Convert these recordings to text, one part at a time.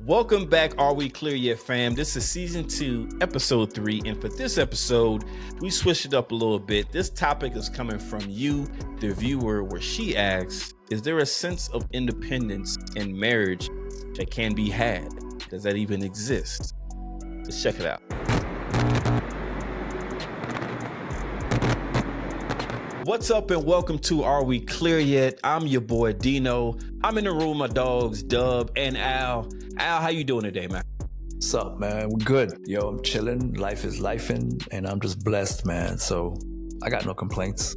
Welcome back, Are We Clear Yet, fam? This is season 2, episode 3, and for this episode, we switched it up a little bit. This topic is coming from you, the viewer, where she asks, is there a sense of independence in marriage that can be had? Does that even exist? Let's check it out. What's up and welcome to Are We Clear Yet? I'm your boy Dino. I'm in the room with my dogs, Dub and Al. Al, how you doing today, man? What's up, man? We're good. Yo, I'm chilling. Life is lifing, and I'm just blessed, man. So I got no complaints.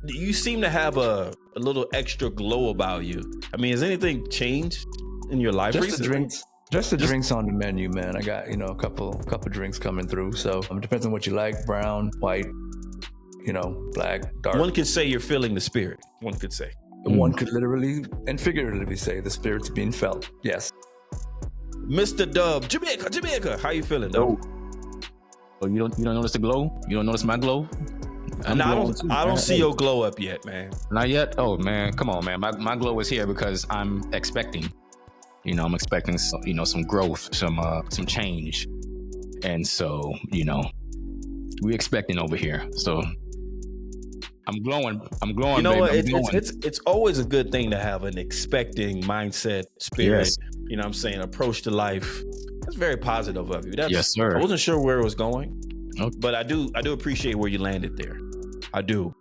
You seem to have a little extra glow about you. I mean, has anything changed in your life recently? Just the drinks on the menu, man. I got, a couple drinks coming through. So it depends on what you like, brown, white, black, dark. One could say you're feeling the spirit. One could say. One could literally and figuratively say the spirit's being felt. Yes. Mr. Dub, Jamaica. How you feeling, though? Oh, you don't notice the glow? You don't notice my glow? I don't see your glow up yet, man. Not yet? Oh, man. Come on, man. My glow is here because I'm expecting. I'm expecting some growth, some change. And so, we're expecting over here. So I'm glowing. You know baby. what? It's always a good thing to have an expecting mindset, spirit. Yes. You know what I'm saying? Approach to life. That's very positive of you. Yes, sir. I wasn't sure where it was going, Okay. but I do appreciate where you landed there. I do.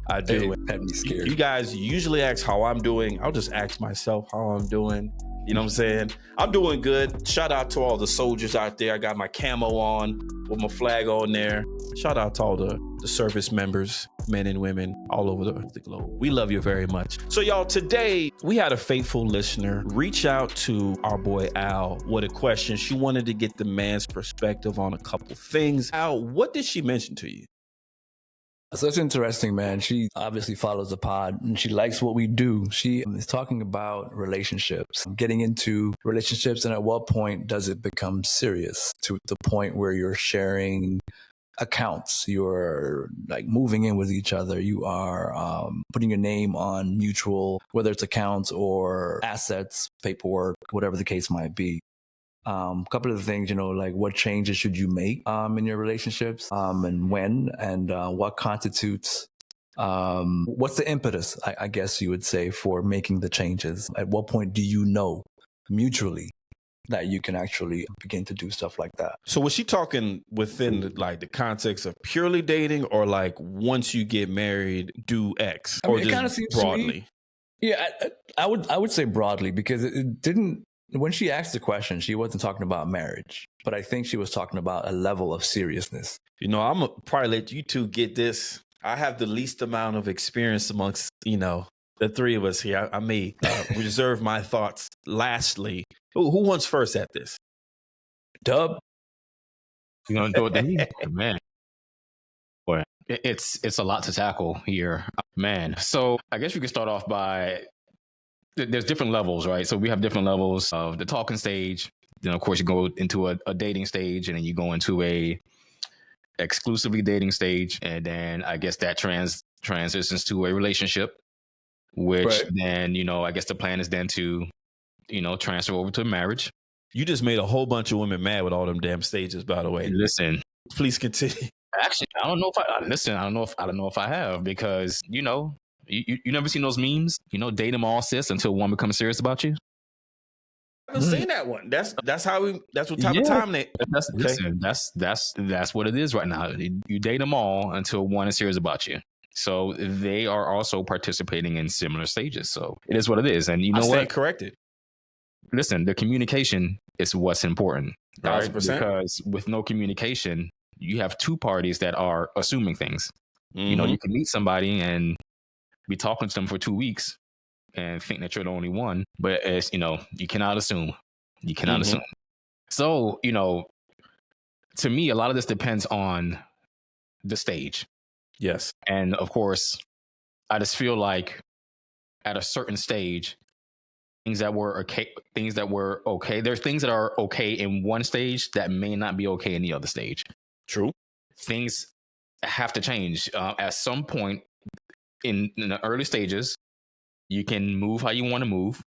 Hey, had me scared. You guys usually ask how I'm doing. I'll just ask myself how I'm doing. You know what I'm saying? I'm doing good. Shout out to all the soldiers out there. I got my camo on with my flag on there. Shout out to all the service members, men and women all over the globe. We love you very much. So y'all, today we had a faithful listener reach out to our boy Al with a question. She wanted to get the man's perspective on a couple things. Al, what did she mention to you? So it's interesting, man. She obviously follows the pod and she likes what we do. She is talking about relationships, getting into relationships, and at what point does it become serious to the point where you're sharing accounts, you're like moving in with each other, you are putting your name on mutual, whether it's accounts or assets, paperwork, whatever the case might be. Couple of the things, like what changes should you make in your relationships, and when, and what constitutes, what's the impetus, I guess you would say, for making the changes? At what point do you know mutually that you can actually begin to do stuff like that? So was she talking within the context of purely dating, or like once you get married, do X, or it kind of just seems broadly? To me, yeah, I would say broadly, because it didn't. When she asked the question, she wasn't talking about marriage, but I think she was talking about a level of seriousness. I'm gonna probably let you two get this. I have the least amount of experience amongst, the three of us here. I may reserve my thoughts lastly. Who wants first at this? Dub? You gonna do it to me? Man. Boy, it's a lot to tackle here, man. So I guess we could start off by, there's different levels, right? So we have different levels of the talking stage. Then of course you go into a dating stage, and then you go into a exclusively dating stage, and then I guess that transitions to a relationship, which Right. then I guess the plan is then to transfer over to marriage. You just made a whole bunch of women mad with all them damn stages, by the way. Listen, Please continue. actually, I don't know if I have, because you never seen those memes, date them all, sis, until one becomes serious about you. I haven't seen that one. That's what type of time they. Listen, that's what it is right now. You date them all until one is serious about you. So they are also participating in similar stages. So it is what it is. And you know I what? stand corrected. Listen, the communication is what's important, right? 1,000%. Because with no communication, you have two parties that are assuming things. Mhm. You can meet somebody and be talking to them for 2 weeks and think that you're the only one, but as you cannot assume. You cannot assume. So, to me, a lot of this depends on the stage. Yes. And of course, I just feel like at a certain stage, things that were okay. There's things that are okay in one stage that may not be okay in the other stage. True. Things have to change at some point in the early stages. You can move how you want to move,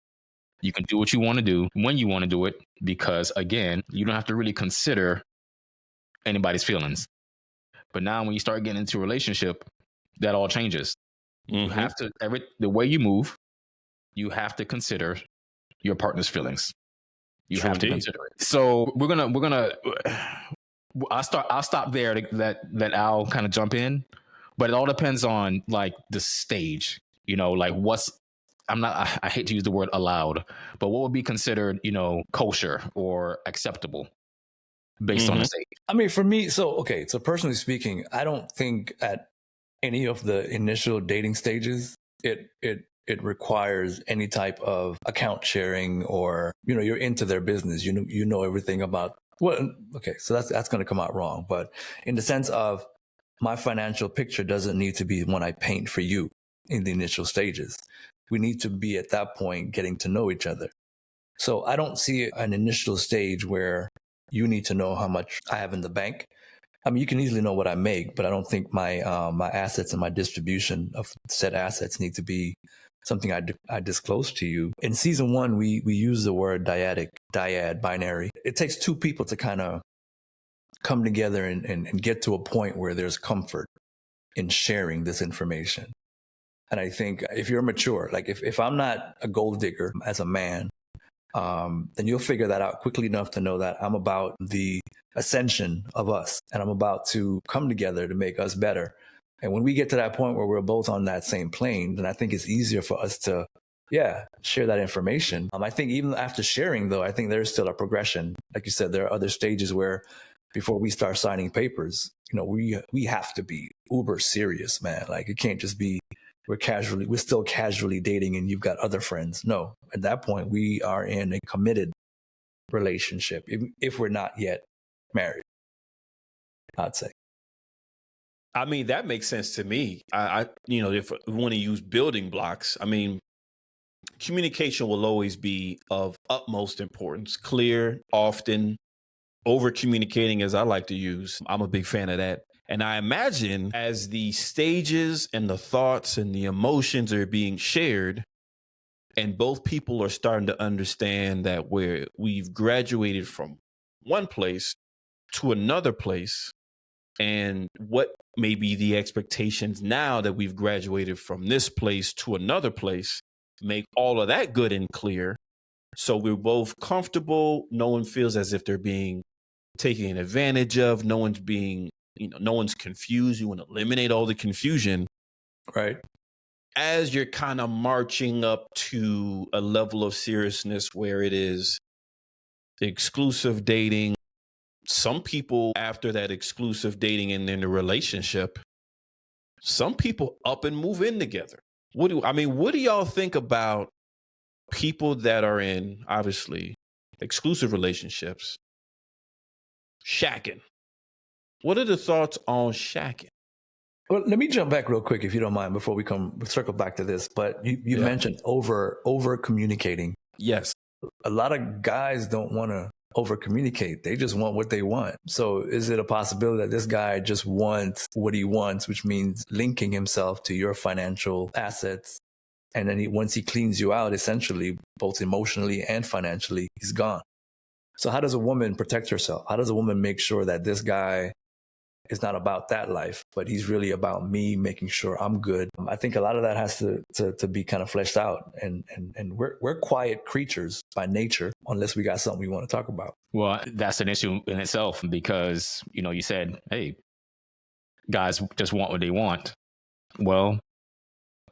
You can do what you want to do when you want to do it, because again, you don't have to really consider anybody's feelings. But now when you start getting into a relationship, that all changes. You have to, the way you move, you have to consider your partner's feelings. You have to consider it. So we're gonna I'll stop there to let Al kind of jump in, but it all depends on like the stage, like I hate to use the word allowed, but what would be considered, kosher or acceptable based on the stage? I mean, for me, so personally speaking, I don't think at any of the initial dating stages, it requires any type of account sharing or, you're into their business. You know everything about so that's going to come out wrong. But in the sense of my financial picture doesn't need to be one I paint for you in the initial stages. We need to be at that point getting to know each other. So I don't see an initial stage where you need to know how much I have in the bank. I mean, you can easily know what I make, but I don't think my assets and my distribution of said assets need to be something I disclose to you. In season 1, we use the word dyad, binary. It takes two people to kind of come together and get to a point where there's comfort in sharing this information. And I think if you're mature, like if I'm not a gold digger as a man, then you'll figure that out quickly enough to know that I'm about the ascension of us and I'm about to come together to make us better. And when we get to that point where we're both on that same plane, then I think it's easier for us to, share that information. I think even after sharing, though, I think there's still a progression. Like you said, there are other stages where before we start signing papers, we have to be uber serious, man. Like it can't just be we're still casually dating and you've got other friends. No, at that point, we are in a committed relationship if we're not yet married, I'd say. I mean, that makes sense to me. If we want to use building blocks, I mean, communication will always be of utmost importance. Clear, often, over communicating, as I like to use. I'm a big fan of that. And I imagine as the stages and the thoughts and the emotions are being shared, and both people are starting to understand that we've graduated from one place to another place, and what may be the expectations now that we've graduated from this place to another place, make all of that good and clear. So we're both comfortable. No one feels as if they're being taken advantage of. No one's being, no one's confused. You want to eliminate all the confusion. Right. As you're kind of marching up to a level of seriousness where it is exclusive dating, some people after that exclusive dating and in a relationship, some people up and move in together. What do y'all think about people that are in obviously exclusive relationships shacking? What are the thoughts on shacking? Well, let me jump back real quick, if you don't mind, before we circle back to this. But you mentioned over communicating. Yes. A lot of guys don't want to over communicate. They just want what they want. So is it a possibility that this guy just wants what he wants, which means linking himself to your financial assets? And then once he cleans you out, essentially, both emotionally and financially, he's gone. So how does a woman protect herself? How does a woman make sure that this guy is not about that life, but he's really about me making sure I'm good? I think a lot of that has to be kind of fleshed out. And we're quiet creatures by nature, unless we got something we want to talk about. Well, that's an issue in itself because, you said, hey, guys just want what they want. Well,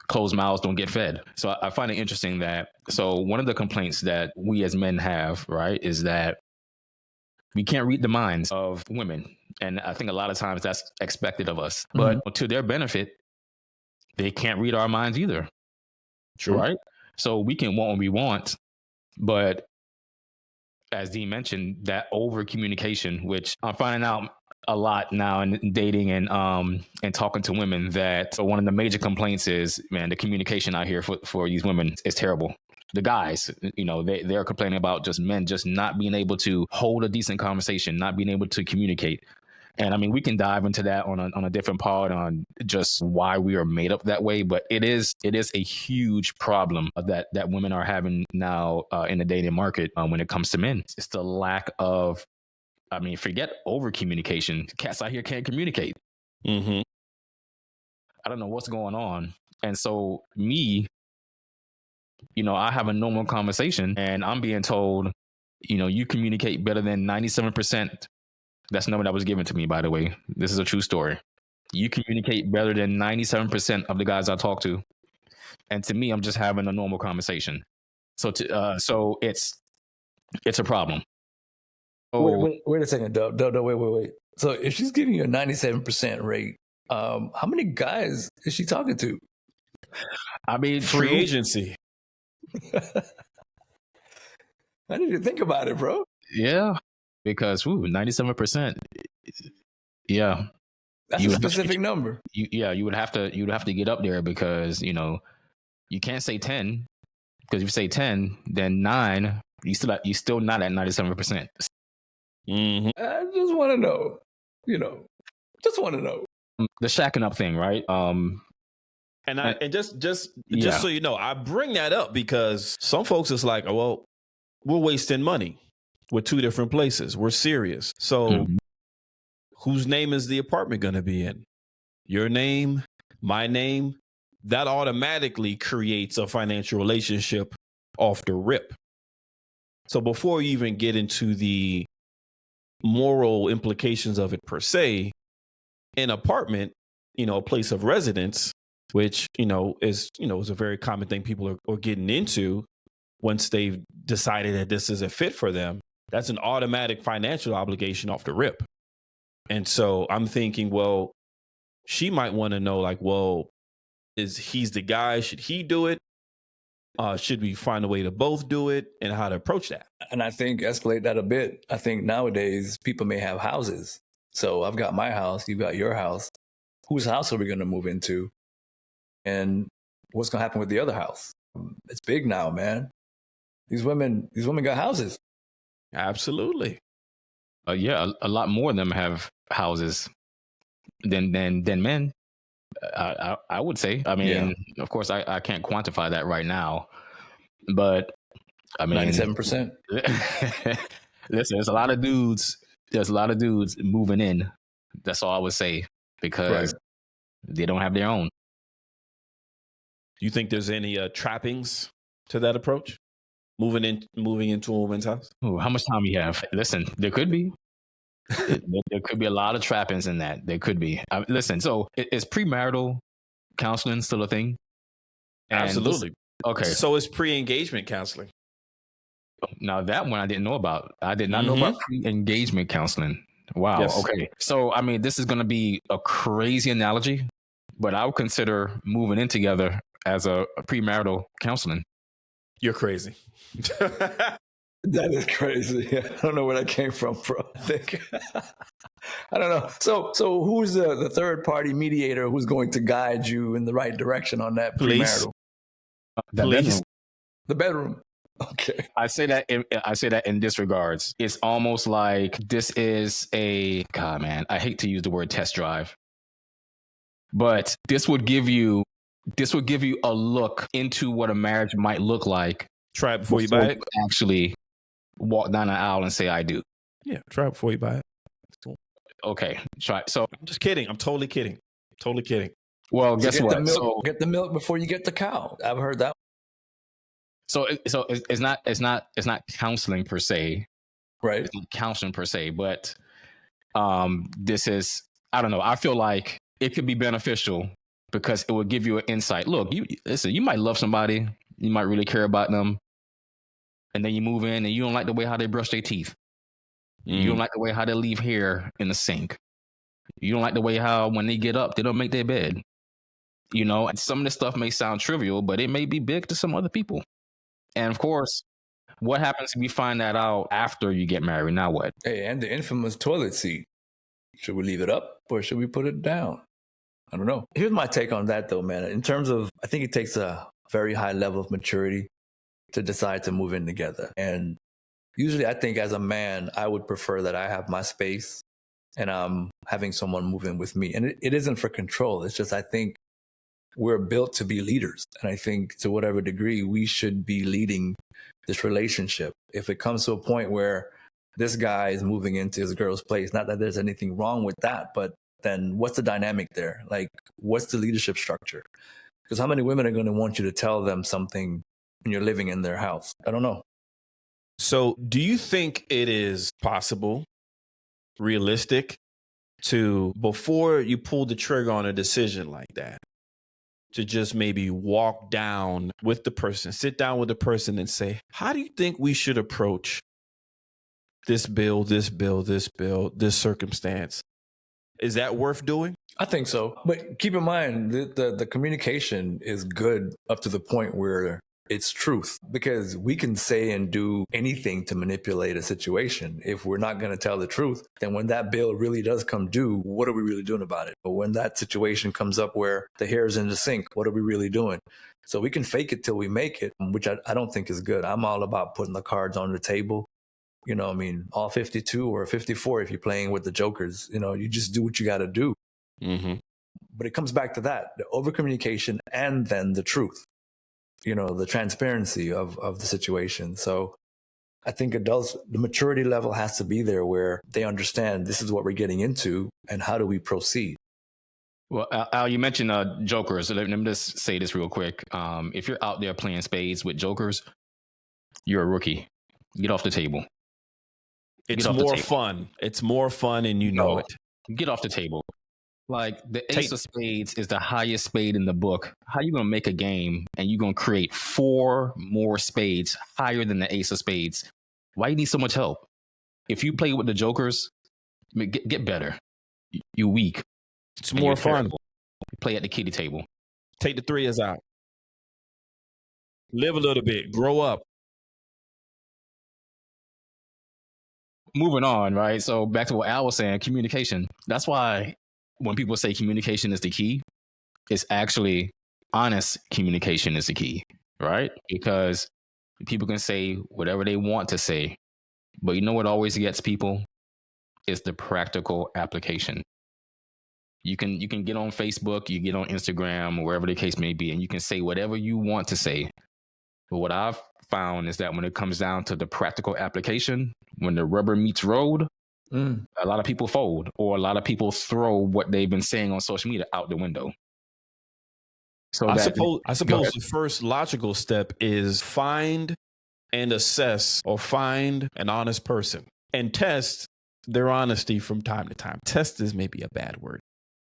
closed mouths don't get fed. So I find it interesting that, so one of the complaints that we as men have, right, is that we can't read the minds of women. And I think a lot of times that's expected of us. Mm-hmm. But to their benefit, they can't read our minds either. True. Right? So we can want what we want. But as Dean mentioned, that over communication, which I'm finding out a lot now in dating and talking to women, that one of the major complaints is, man, the communication out here for these women is terrible. The guys, they're complaining about just men just not being able to hold a decent conversation, not being able to communicate. And I mean, we can dive into that on a different part on just why we are made up that way. But it is a huge problem that women are having now in the dating market when it comes to men. It's the lack of, I mean, forget over communication. Cats out here can't communicate. Mm-hmm. I don't know what's going on. And so me, I have a normal conversation and I'm being told, you communicate better than 97%. That's a number that was given to me, by the way. This is a true story. You communicate better than 97% of the guys I talk to. And to me, I'm just having a normal conversation. So it's a problem. Oh, wait a second, Dub, wait. So if she's giving you a 97% rate, how many guys is she talking to? I mean, free agency. I need to think about it, bro. Yeah, because 97%. Yeah, that's a specific number. You would have to get up there because you can't say 10 because if you say 10, then 9, you still not at 97%. Mm-hmm. I just want to know, just want to know the shacking up thing, right? And just so you know, I bring that up because some folks is like, oh, well, we're wasting money. We're two different places. We're serious. So whose name is the apartment going to be in? Your name, my name? That automatically creates a financial relationship off the rip. So before you even get into the moral implications of it per se, an apartment, a place of residence, which, is a very common thing people are getting into once they've decided that this is a fit for them. That's an automatic financial obligation off the rip. And so I'm thinking, well, she might want to know, like, well, he's the guy? Should he do it? Should we find a way to both do it and how to approach that? And I think escalate that a bit. I think nowadays people may have houses. So I've got my house, you've got your house. Whose house are we going to move into? And what's going to happen with the other house? It's big now, man. These women got houses. Absolutely. Yeah, a lot more of them have houses than men. I would say. I mean, Of course, I can't quantify that right now, but I mean, 97%. Listen, there's a lot of dudes. There's a lot of dudes moving in. That's all I would say because they don't have their own. Do you think there's any trappings to that approach? Moving into a woman's house? Ooh, how much time you have? Listen, there could be. There could be a lot of trappings in that. There could be. Listen, so is premarital counseling still a thing? Absolutely. Okay. So is pre-engagement counseling. Now that one I didn't know about. I did not know about pre-engagement counseling. Wow. Yes. Okay. So, I mean, this is going to be a crazy analogy, but I would consider moving in together as a premarital counseling. You're crazy. That is crazy. I don't know where that came from, bro. I don't know. So who's the third party mediator who's going to guide you in the right direction on that premarital? Police. The bedroom. Okay. I say that in this regards. It's almost like this is God, man, I hate to use the word test drive, but this would give you a look into what a marriage might look like. Try it before you buy it. Actually walk down the aisle and say, I do. Yeah. Try it before you buy it. Okay. Try it. So I'm just kidding. I'm totally kidding. Totally kidding. Well, guess what? Get the milk before you get the cow. I've heard that. So it's not counseling per se. Right. It's not counseling per se, but this is, I don't know. I feel like it could be beneficial because it would give you an insight. Look, you might love somebody, you might really care about them, and then you move in and you don't like the way how they brush their teeth. You don't like the way how they leave hair in the sink. You don't like the way how when they get up, they don't make their bed. And some of this stuff may sound trivial, but it may be big to some other people. And of course, what happens if we find that out after you get married? Now what? Hey, and the infamous toilet seat. Should we leave it up or should we put it down? I don't know. Here's my take on that, though, man. In terms of, I think it takes a very high level of maturity to decide to move in together. And usually I think as a man, I would prefer that I have my space and I'm having someone move in with me. And it isn't for control. It's just, I think we're built to be leaders. And I think to whatever degree we should be leading this relationship. If it comes to a point where this guy is moving into his girl's place, not that there's anything wrong with that, but then what's the dynamic there? Like, what's the leadership structure? Because how many women are going to want you to tell them something when you're living in their house? I don't know. So do you think it is possible, realistic, to, before you pull the trigger on a decision like that, to just maybe walk down with the person, sit down with the person and say, how do you think we should approach this bill, this circumstance? Is that worth doing? I think so. But keep in mind, the communication is good up to the point where it's truth, because we can say and do anything to manipulate a situation. If we're not going to tell the truth, then when that bill really does come due, what are we really doing about it? But when that situation comes up where the hair is in the sink, what are we really doing? So we can fake it till we make it, which I don't think is good. I'm all about putting the cards on the table. You know, I mean, all 52 or 54 if you're playing with the jokers. You know, you just do what you got to do. Mm-hmm. But it comes back to that, the over-communication and then the truth. You know, the transparency of the situation. So I think adults, the maturity level has to be there where they understand this is what we're getting into and how do we proceed. Well, Al, you mentioned jokers. Let me just say this real quick. If you're out there playing spades with jokers, you're a rookie. Get off the table. It's more fun. It's more fun and you know it. Get off the table. Like the ace of spades is the highest spade in the book. How you going to make a game and you're going to create 4 more spades higher than the ace of spades? Why you need so much help? If you play with the jokers, get better. You're weak. It's more fun. Play at the kiddie table. Take the 3s out. Live a little bit. Grow up. Moving on, right? So back to what Al was saying, communication. That's why when people say communication is the key, it's actually honest communication is the key, right? Because people can say whatever they want to say, but you know what always gets people is the practical application. You can get on Facebook, you get on Instagram, or wherever the case may be, and you can say whatever you want to say. But what I've found is that when it comes down to the practical application, when the rubber meets road, a lot of people fold, or a lot of people throw what they've been saying on social media out the window. So I suppose the first logical step is find and assess, or find an honest person and test their honesty from time to time. Test is maybe a bad word.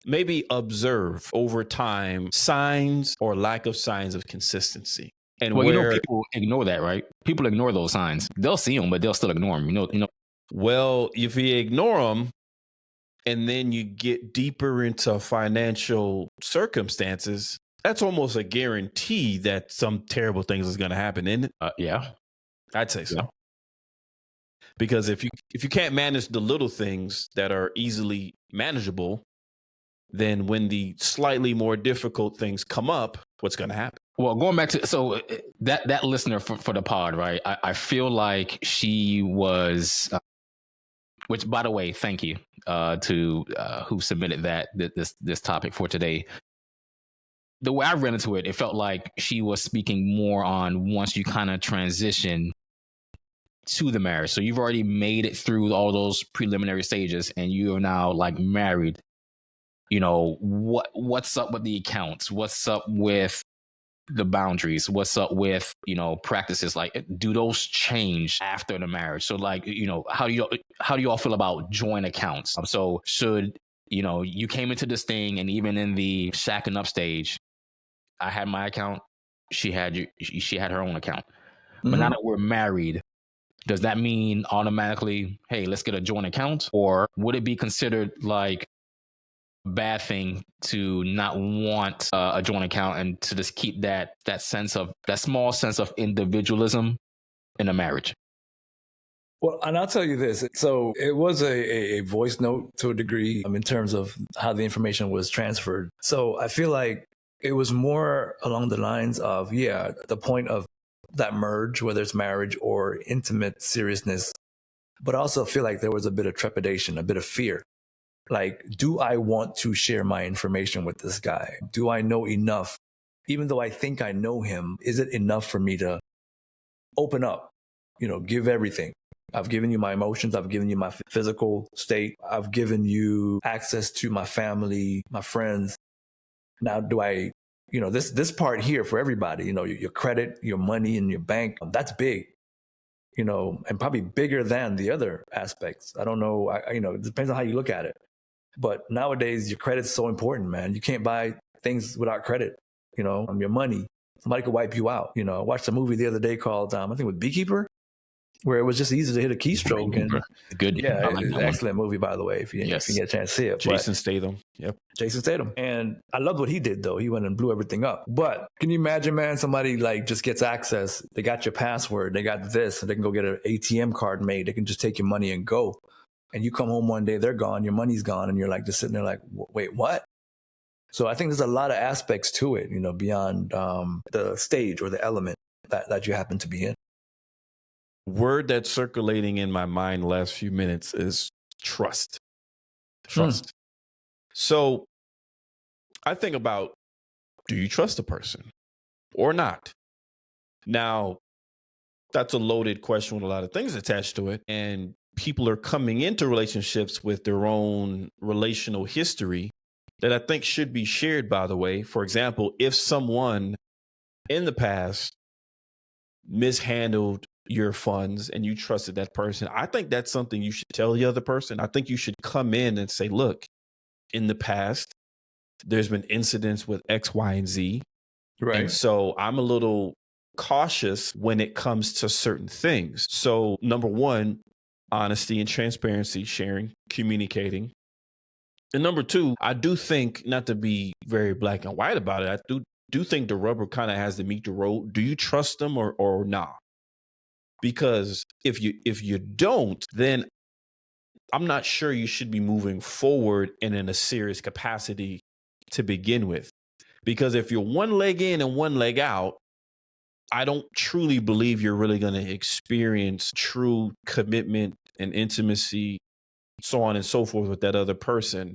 Maybe observe over time signs or lack of signs of consistency. And well, people ignore that, right? People ignore those signs. They'll see them, but they'll still ignore them. You know. Well, if you ignore them and then you get deeper into financial circumstances, that's almost a guarantee that some terrible things is going to happen, isn't it? Yeah, I'd say so. Yeah. Because if you can't manage the little things that are easily manageable, then when the slightly more difficult things come up, what's going to happen? Well, going back to that listener for the pod, right? I feel like she was, which by the way, thank you to who submitted this topic for today. The way I read into it, it felt like she was speaking more on once you kind of transition to the marriage. So you've already made it through all those preliminary stages, and you are now like married. You know, what's up with the accounts? What's up with the boundaries? What's up with, practices? Like, do those change after the marriage? So like, how do you all feel about joint accounts? So should, you came into this thing, and even in the shacking up stage, I had my account, she had her own account. But now that we're married, does that mean automatically, hey, let's get a joint account? Or would it be considered like bad thing to not want a joint account and to just keep that small sense of individualism in a marriage? Well, and I'll tell you this. So it was a voice note to a degree in terms of how the information was transferred. So I feel like it was more along the lines of, the point of that merge, whether it's marriage or intimate seriousness. But I also feel like there was a bit of trepidation, a bit of fear. Like, do I want to share my information with this guy? Do I know enough? Even though I think I know him, is it enough for me to open up, give everything? I've given you my emotions. I've given you my physical state. I've given you access to my family, my friends. Now, do I, this part here for everybody, your credit, your money in your bank, that's big, and probably bigger than the other aspects. I don't know. It depends on how you look at it. But nowadays, your credit's so important, man. You can't buy things without credit, your money. Somebody could wipe you out. I watched a movie the other day called, I think it was Beekeeper, where it was just easy to hit a keystroke. And good. Yeah, like it's an excellent movie, by the way, if you get a chance to see it. Jason Statham. Yep. Jason Statham. And I loved what he did, though. He went and blew everything up. But can you imagine, man, somebody like just gets access. They got your password. They got this. And they can go get an ATM card made. They can just take your money and go. And you come home one day, they're gone. Your money's gone. And you're like just sitting there like, wait, what? So I think there's a lot of aspects to it, beyond the stage or the element that you happen to be in. Word that's circulating in my mind the last few minutes is trust. Trust. So I think about, do you trust a person or not? Now, that's a loaded question with a lot of things attached to it. And people are coming into relationships with their own relational history that I think should be shared, by the way. For example, if someone in the past mishandled your funds and you trusted that person, I think that's something you should tell the other person. I think you should come in and say, look, in the past, there's been incidents with X, Y, and Z. Right. And so I'm a little cautious when it comes to certain things. So number one, honesty and transparency, sharing, communicating. And number two, I do think, not to be very black and white about it, I do think the rubber kind of has to meet the road. Do you trust them or not? Because if you don't, then I'm not sure you should be moving forward and in a serious capacity to begin with. Because if you're one leg in and one leg out, I don't truly believe you're really going to experience true commitment and intimacy, so on and so forth with that other person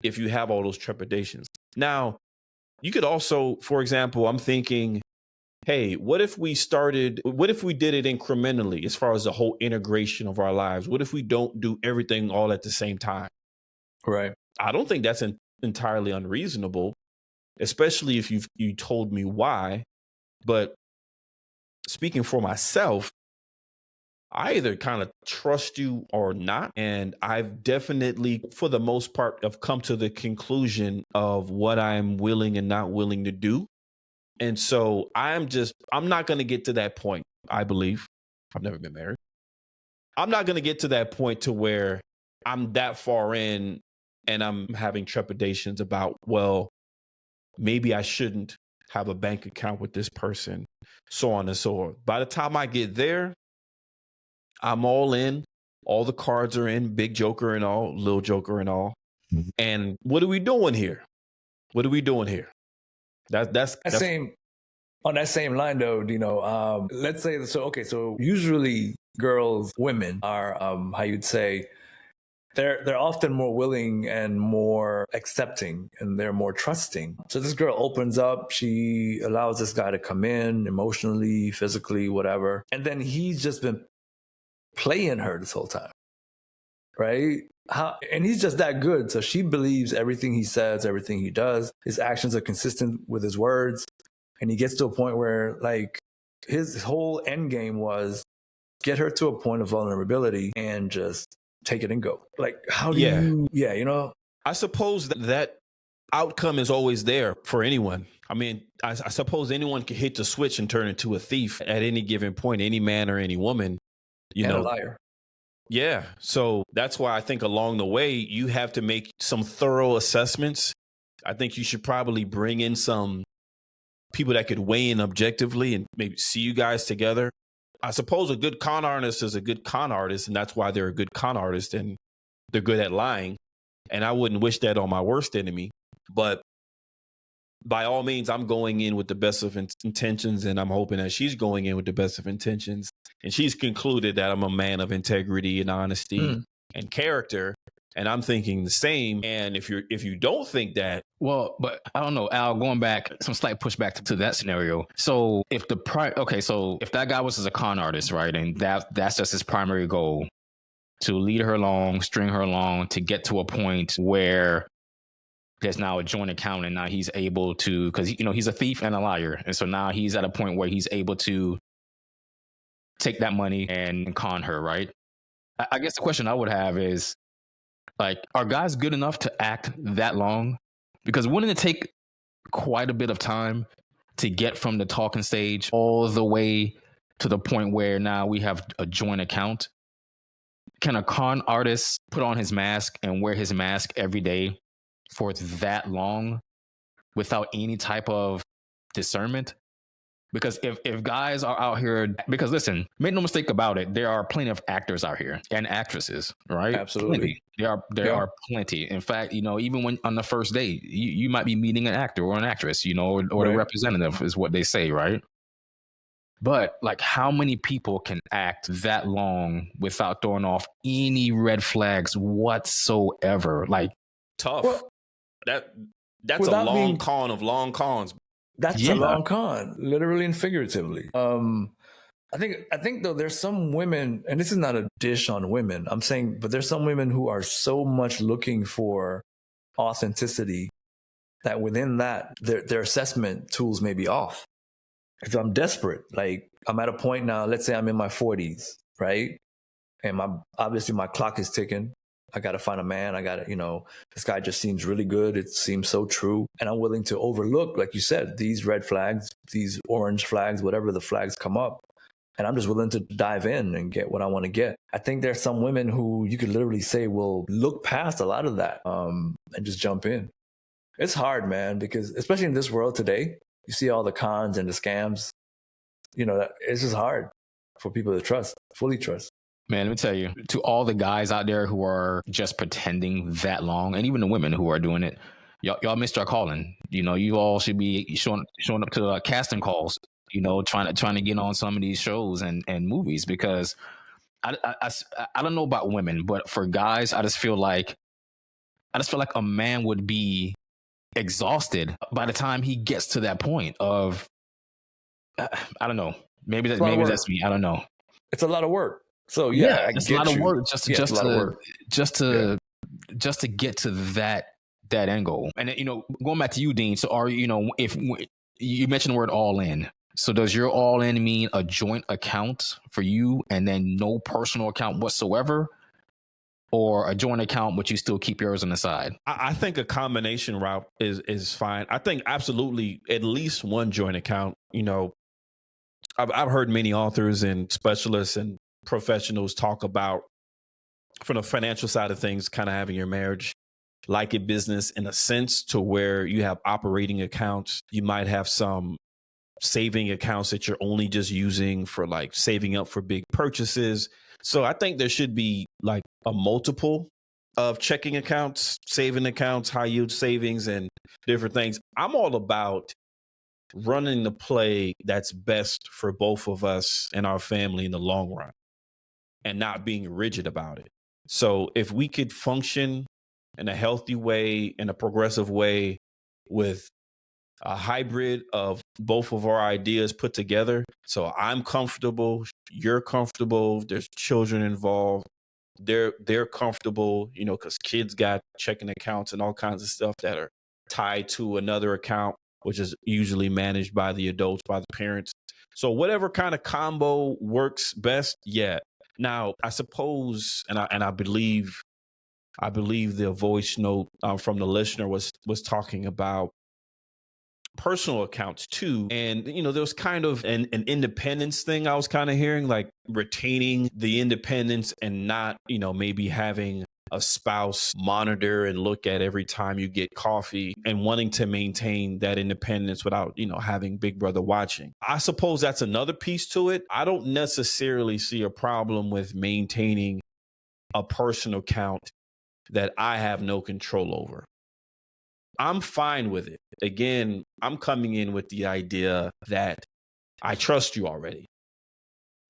if you have all those trepidations. Now, you could also, for example, I'm thinking, hey, what if we did it incrementally as far as the whole integration of our lives? What if we don't do everything all at the same time? Right. I don't think that's entirely unreasonable, especially if you told me why. But speaking for myself, I either kind of trust you or not. And I've definitely, for the most part, have come to the conclusion of what I'm willing and not willing to do. And so I'm not going to get to that point, I believe. I've never been married. I'm not going to get to that point to where I'm that far in and I'm having trepidations about, well, maybe I shouldn't have a bank account with this person, so on and so forth. By the time I get there, I'm all in. All the cards are in, big joker and all, little joker and all. Mm-hmm. And what are we doing here? What are we doing here? That's on that same line though, let's say, so usually women are, how you'd say, they're often more willing and more accepting and they're more trusting. So this girl opens up, she allows this guy to come in emotionally, physically, whatever. And then he's just been playing her this whole time, right? And he's just that good. So she believes everything he says, everything he does. His actions are consistent with his words. And he gets to a point where like his whole end game was get her to a point of vulnerability and just take it and go. Like, how do you, I suppose that outcome is always there for anyone. I mean, I suppose anyone can hit the switch and turn into a thief at any given point, any man or any woman, a liar. Yeah. So that's why I think along the way, you have to make some thorough assessments. I think you should probably bring in some people that could weigh in objectively and maybe see you guys together. I suppose a good con artist is a good con artist, and that's why they're a good con artist and they're good at lying. And I wouldn't wish that on my worst enemy. But by all means, I'm going in with the best of intentions, and I'm hoping that she's going in with the best of intentions. And she's concluded that I'm a man of integrity and honesty and character. And I'm thinking the same. And if you don't think that, well, but I don't know, Al, going back, some slight pushback to that scenario. So if so if that guy was as a con artist, right, and that's just his primary goal, to lead her along, string her along, to get to a point where there's now a joint account, and now he's able to, because he's a thief and a liar, and so now he's at a point where he's able to take that money and con her, right? I guess the question I would have is, like, are guys good enough to act that long? Because wouldn't it take quite a bit of time to get from the talking stage all the way to the point where now we have a joint account? Can a con artist put on his mask and wear his mask every day for that long without any type of discernment? Because if guys are out here, because listen, make no mistake about it, there are plenty of actors out here and actresses, right? Absolutely. Plenty. There are plenty. In fact, even when on the first date, you might be meeting an actor or an actress, or right. The representative is what they say, right? But like, how many people can act that long without throwing off any red flags whatsoever? Tough. Well, that's a long con of long cons. That's a long con, literally and figuratively. I think though, there's some women, and this is not a dish on women, I'm saying, but there's some women who are so much looking for authenticity that within that, their assessment tools may be off. Because I'm desperate. Like, I'm at a point now, let's say I'm in my 40s, right? And obviously my clock is ticking. I got to find a man. I got to, this guy just seems really good. It seems so true. And I'm willing to overlook, like you said, these red flags, these orange flags, whatever the flags come up. And I'm just willing to dive in and get what I want to get. I think there's some women who you could literally say will look past a lot of that and just jump in. It's hard, man, because especially in this world today, you see all the cons and the scams. It's just hard for people to fully trust. Man, let me tell you, to all the guys out there who are just pretending that long, and even the women who are doing it, y'all missed your calling. You all should be showing up to casting calls, trying to get on some of these shows and movies, because I don't know about women, but for guys, I just feel like a man would be exhausted by the time he gets to that point of, I don't know. Maybe that's me. I don't know. It's a lot of work. So yeah, it's a lot of work just to get to that end goal. And going back to you, Dean. So if you mentioned the word all in, so does your all in mean a joint account for you and then no personal account whatsoever, or a joint account but you still keep yours on the side? I think a combination route is fine. I think absolutely at least one joint account. I've heard many authors and specialists and professionals talk about, from the financial side of things, kind of having your marriage like a business in a sense, to where you have operating accounts. You might have some saving accounts that you're only just using for like saving up for big purchases. So I think there should be like a multiple of checking accounts, saving accounts, high yield savings, and different things. I'm all about running the play that's best for both of us and our family in the long run, and not being rigid about it. So if we could function in a healthy way, in a progressive way, with a hybrid of both of our ideas put together, so I'm comfortable, you're comfortable, there's children involved, they're comfortable, because kids got checking accounts and all kinds of stuff that are tied to another account, which is usually managed by the adults, by the parents. So whatever kind of combo works best, yeah. Now, I suppose, and I believe the voice note from the listener was talking about personal accounts too. And, there was kind of an independence thing I was kind of hearing, like retaining the independence and not, maybe having a spouse monitor and look at every time you get coffee, and wanting to maintain that independence without, having Big Brother watching. I suppose that's another piece to it. I don't necessarily see a problem with maintaining a personal account that I have no control over. I'm fine with it. Again, I'm coming in with the idea that I trust you already.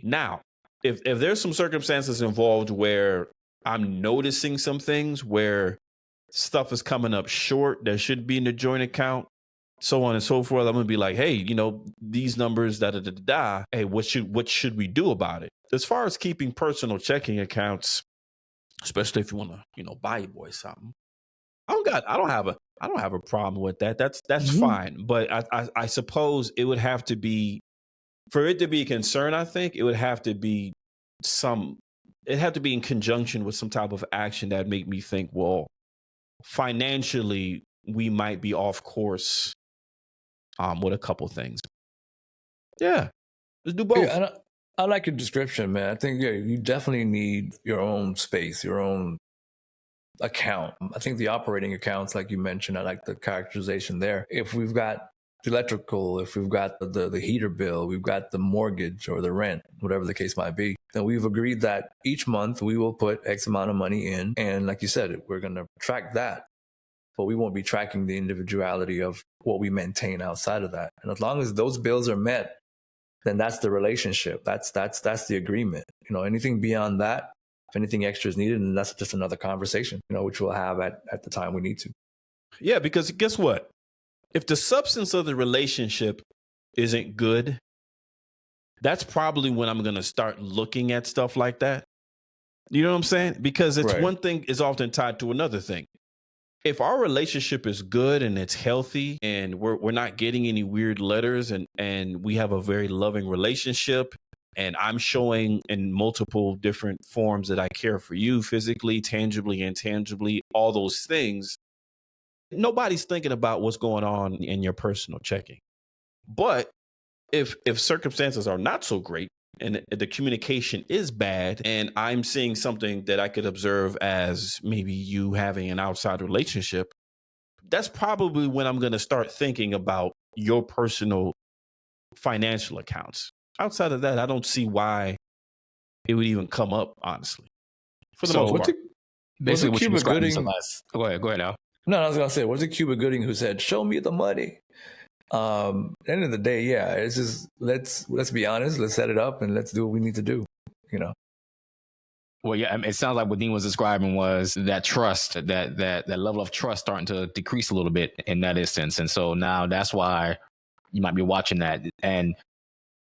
Now, if there's some circumstances involved where I'm noticing some things where stuff is coming up short that should be in the joint account, so on and so forth. I'm gonna be like, hey, these numbers, da da da da da. Hey, what should we do about it? As far as keeping personal checking accounts, especially if you want to, buy your boy something, I don't have a problem with that. That's fine. But I suppose it would have to be, for it to be a concern, I think it would have to be in conjunction with some type of action that make me think, well, financially we might be off course with a couple things. Yeah, let's do both. Yeah, I like your description, man. I think you definitely need your own space, your own account. I think the operating accounts, like you mentioned, I like the characterization there. If we've got the electrical, if we've got the heater bill, we've got the mortgage or the rent, whatever the case might be, then we've agreed that each month we will put X amount of money in. And like you said, we're going to track that, but we won't be tracking the individuality of what we maintain outside of that. And as long as those bills are met, then that's the relationship. That's the agreement. Anything beyond that, if anything extra is needed, then that's just another conversation, which we'll have at the time we need to. Yeah, because guess what? If the substance of the relationship isn't good, that's probably when I'm going to start looking at stuff like that. You know what I'm saying? Because it's Right. One thing is often tied to another thing. If our relationship is good and it's healthy and we're not getting any weird letters and we have a very loving relationship, and I'm showing in multiple different forms that I care for you physically, tangibly, intangibly, all those things, nobody's thinking about what's going on in your personal checking. But if circumstances are not so great and the communication is bad, and I'm seeing something that I could observe as maybe you having an outside relationship, that's probably when I'm going to start thinking about your personal financial accounts. Outside of that, I don't see why it would even come up, honestly. For the most part. Basically, what you Cuba described is Gooding? Go ahead, Al. No, I was gonna say, was it Cuba Gooding who said, "Show me the money"? At the end of the day, yeah, it's just let's be honest, let's set it up, and let's do what we need to do. Well, yeah, it sounds like what Dean was describing was that trust, that level of trust starting to decrease a little bit in that instance, and so now that's why you might be watching that, and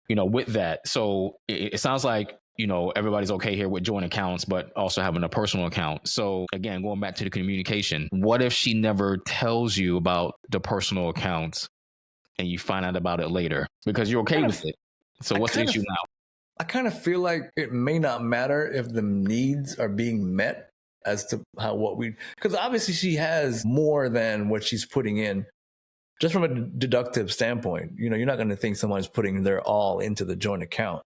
with that, so it sounds like everybody's okay here with joint accounts, but also having a personal account. So again, going back to the communication, what if she never tells you about the personal accounts and you find out about it later because you're okay with it? So what's the issue now? I kind of feel like it may not matter if the needs are being met as to because obviously she has more than what she's putting in. Just from a deductive standpoint, you're not going to think someone's putting their all into the joint account.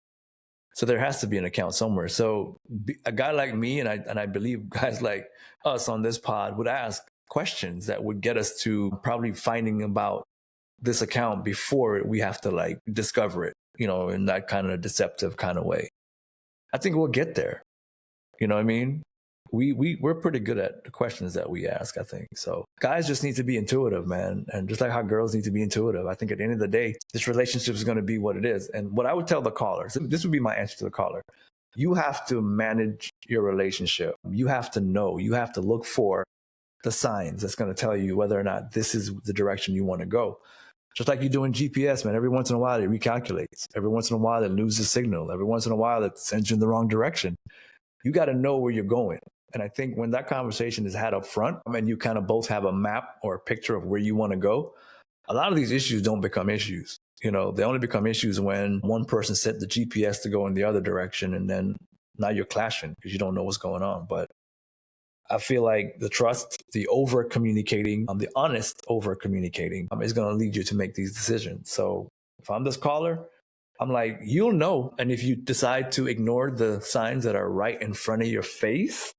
So there has to be an account somewhere. So a guy like me, and I believe guys like us on this pod would ask questions that would get us to probably finding about this account before we have to discover it, in that kind of deceptive kind of way. I think we'll get there. You know what I mean? We're pretty good at the questions that we ask, I think. So guys just need to be intuitive, man. And just like how girls need to be intuitive, I think at the end of the day, this relationship is going to be what it is. And what I would tell the caller, this would be my answer to the caller. You have to manage your relationship. You have to know, you have to look for the signs that's going to tell you whether or not this is the direction you want to go. Just like you do in GPS, man. Every once in a while, it recalculates. Every once in a while, it loses signal. Every once in a while, it sends you in the wrong direction. You got to know where you're going. And I think when that conversation is had up front, and you kind of both have a map or a picture of where you want to go, a lot of these issues don't become issues. They only become issues when one person set the GPS to go in the other direction, and then now you're clashing because you don't know what's going on. But I feel like the trust, the over communicating, the honest over communicating is going to lead you to make these decisions. So if I'm this caller, I'm like, you'll know. And if you decide to ignore the signs that are right in front of your face,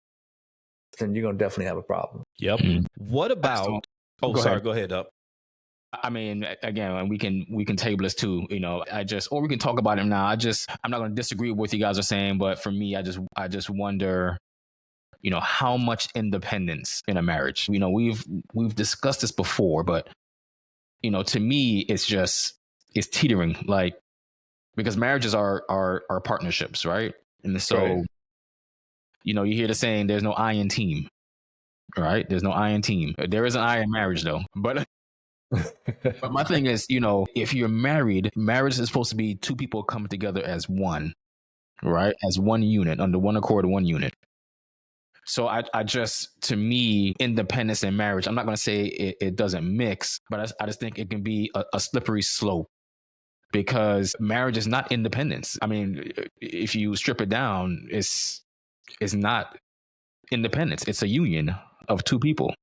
then you're going to definitely have a problem. Yep. Mm-hmm. What about, go ahead, Up. I mean, again, we can table this too, or we can talk about it now. I'm not going to disagree with what you guys are saying, but for me, I just wonder, how much independence in a marriage. We've discussed this before, but to me, it's teetering, because marriages are partnerships, right? And so, you hear the saying, there's no I in team, right? There's no I in team. There is an I in marriage, though. But my thing is, if you're married, marriage is supposed to be two people coming together as one, right? As one unit, under one accord, one unit. So I just, to me, independence and marriage, I'm not going to say it doesn't mix, but I just think it can be a slippery slope, because marriage is not independence. I mean, if you strip it down, it's not independence. It's a union of two people.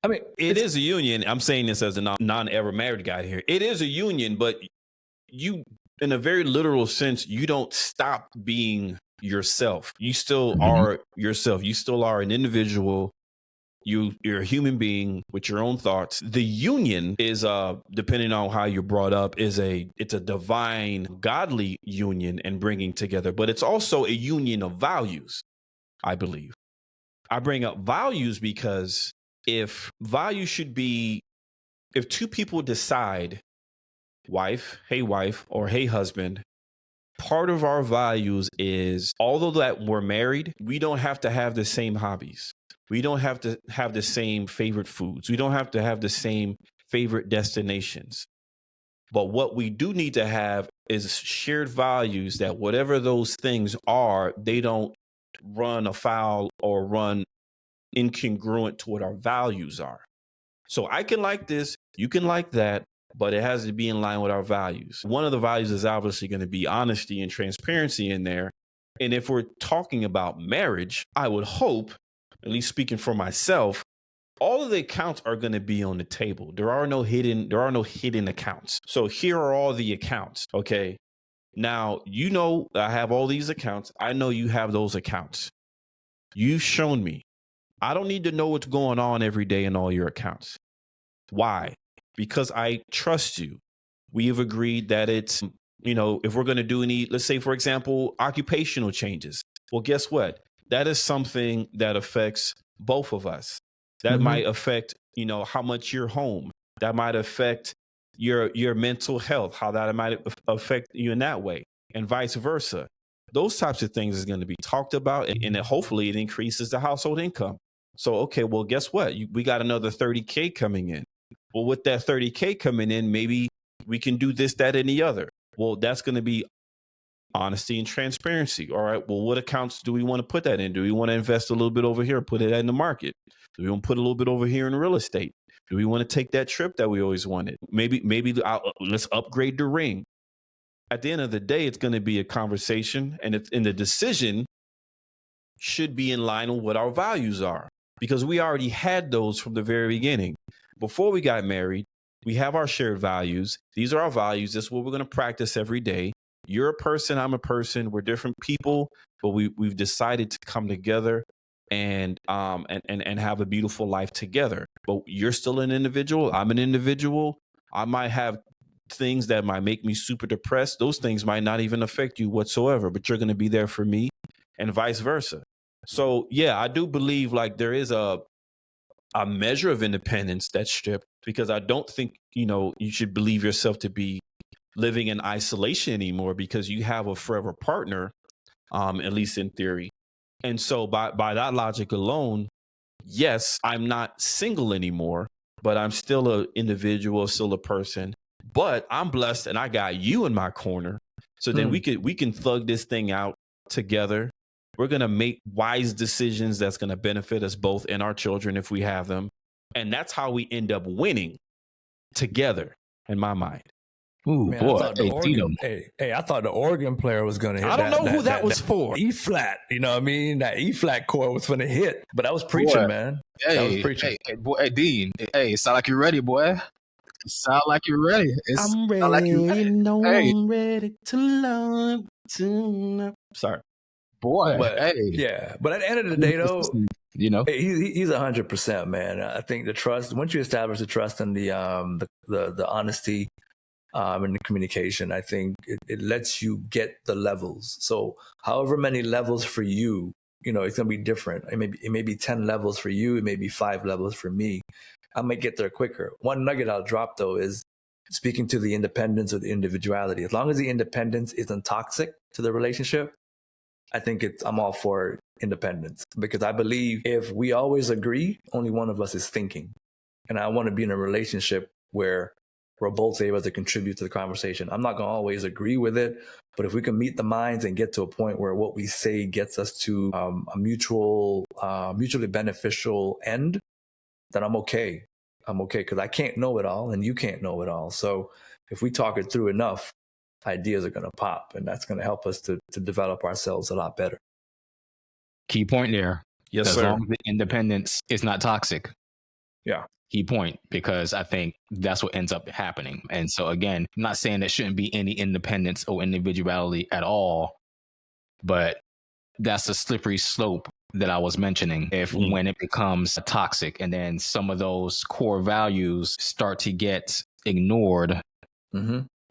I mean, it is a union. I'm saying this as a non-ever married guy here. It is a union, but you, in a very literal sense, you don't stop being yourself. You still are yourself. You still are an individual. You're a human being with your own thoughts. The union is, depending on how you're brought up, it's a divine, godly union and bringing together, but it's also a union of values, I believe. I bring up values because if two people decide, wife, or hey, husband, part of our values is, although that we're married, we don't have to have the same hobbies. We don't have to have the same favorite foods. We don't have to have the same favorite destinations. But what we do need to have is shared values that whatever those things are, they don't run afoul or run incongruent to what our values are. So I can like this, you can like that, but it has to be in line with our values. One of the values is obviously going to be honesty and transparency in there. And if we're talking about marriage, I would hope, at least speaking for myself, all of the accounts are going to be on the table. There are no hidden accounts. So here are all the accounts. Okay. Now, I have all these accounts. I know you have those accounts. You've shown me. I don't need to know what's going on every day in all your accounts. Why? Because I trust you. We have agreed that it's, if we're going to do any, let's say, for example, occupational changes. Well, guess what? That is something that affects both of us. That might affect, how much you're home. That might affect your mental health, how that might affect you in that way, and vice versa. Those types of things is going to be talked about, and hopefully it increases the household income. So, okay, well, guess what? We got another $30K coming in. Well, with that $30K coming in, maybe we can do this, that, and the other. Well, that's going to be honesty and transparency. All right. Well, what accounts do we want to put that in? Do we want to invest a little bit over here, put it in the market? Do we want to put a little bit over here in real estate? Do we want to take that trip that we always wanted? Maybe let's upgrade the ring. At the end of the day, it's going to be a conversation, and the decision should be in line with what our values are, because we already had those from the very beginning. Before we got married, we have our shared values. These are our values. This is what we're going to practice every day. You're a person, I'm a person. We're different people, but we've decided to come together and have a beautiful life together. But you're still an individual. I'm an individual. I might have things that might make me super depressed. Those things might not even affect you whatsoever, but you're going to be there for me, and vice versa. So yeah, I do believe like there is a measure of independence that's stripped, because I don't think, you should believe yourself to be living in isolation anymore, because you have a forever partner, at least in theory. And so by that logic alone, yes, I'm not single anymore, but I'm still an individual, still a person. But I'm blessed, and I got you in my corner. So then we can thug this thing out together. We're going to make wise decisions that's going to benefit us both and our children if we have them. And that's how we end up winning together, in my mind. Ooh, man, boy. I thought the organ player was going to hit. I don't know who that was for. E flat, you know what I mean? That E flat chord was going to hit, but I was preaching, man. That was preaching. Boy, Dean. Hey, sound like you're ready, boy. Sound like you're ready. I'm ready. Like you're ready. No, I'm ready to love tonight. Sorry. Boy, but at the end of the day, though, he's 100%, man. I think the trust, once you establish the trust and the honesty and the communication, I think it lets you get the levels. So however many levels for you, it's going to be different. It may be 10 levels for you. It may be 5 levels for me. I might get there quicker. One nugget I'll drop, though, is speaking to the independence or the individuality. As long as the independence isn't toxic to the relationship, I think I'm all for independence, because I believe if we always agree, only one of us is thinking. And I want to be in a relationship where we're both able to contribute to the conversation. I'm not going to always agree with it, but if we can meet the minds and get to a point where what we say gets us to a mutually beneficial end, then I'm okay. I'm okay, because I can't know it all and you can't know it all. So if we talk it through enough, ideas are going to pop, and that's going to help us to develop ourselves a lot better. Key point there. Yes, as sir. long as the independence is not toxic. Yeah. Key point, because I think that's what ends up happening. And so again, I'm not saying there shouldn't be any independence or individuality at all, but that's a slippery slope that I was mentioning. If when it becomes toxic and then some of those core values start to get ignored,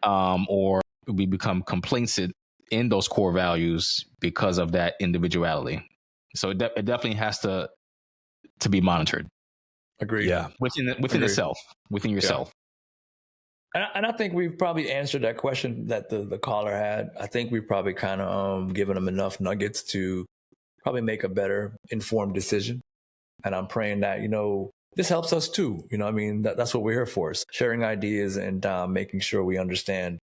or we become complacent in those core values because of that individuality. So it definitely has to be monitored. Agreed. Yeah. Within itself, within yourself. Yeah. And I think we've probably answered that question that the caller had. I think we've probably kind of given them enough nuggets to probably make a better informed decision. And I'm praying that, this helps us too. I mean, that's what we're here for, is sharing ideas and making sure we understand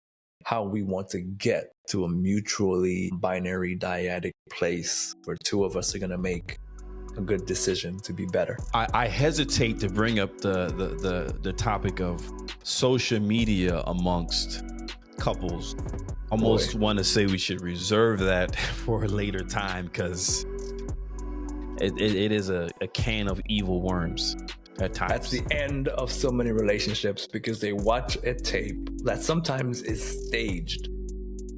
how we want to get to a mutually binary dyadic place where two of us are going to make a good decision to be better. I hesitate to bring up the topic of social media amongst couples. Almost want to say we should reserve that for a later time, because it is a can of evil worms at times. That's the end of so many relationships, because they watch a tape that sometimes is staged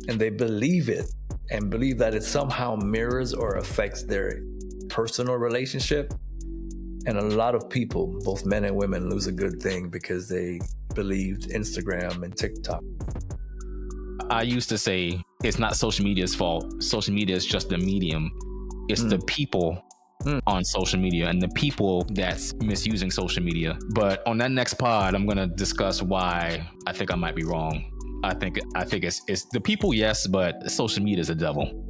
and they believe it and believe that it somehow mirrors or affects their personal relationship. And a lot of people, both men and women, lose a good thing because they believed Instagram and TikTok. I used to say it's not social media's fault. Social media is just the medium. It's the people on social media and the people that's misusing social media. But on that next pod, I'm going to discuss why I think I might be wrong. I think it's the people, yes, but social media is a devil.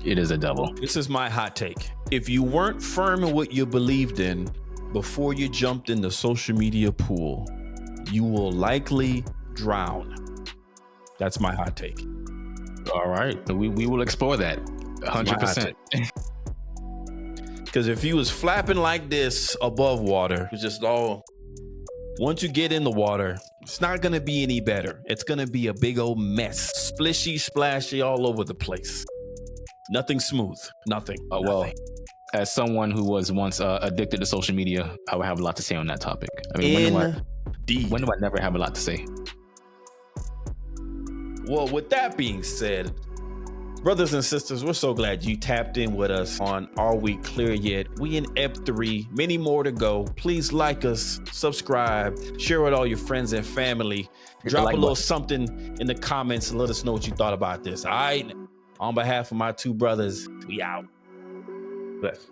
It is a devil. This is my hot take. If you weren't firm in what you believed in before you jumped in the social media pool, you will likely drown. That's my hot take. All right. We will explore that 100%. Because if you was flapping like this above water, it's just all, once you get in the water, it's not going to be any better. It's going to be a big old mess. Splishy, splashy all over the place. Nothing smooth. Nothing. Well, as someone who was once addicted to social media, I would have a lot to say on that topic. I mean, when do I never have a lot to say? Well, with that being said, brothers and sisters, we're so glad you tapped in with us on Are We Clear Yet? We in Ep 3, many more to go. Please like us, subscribe, share with all your friends and family. Drop a little something in the comments and let us know what you thought about this. All right. On behalf of my two brothers, we out. Bless.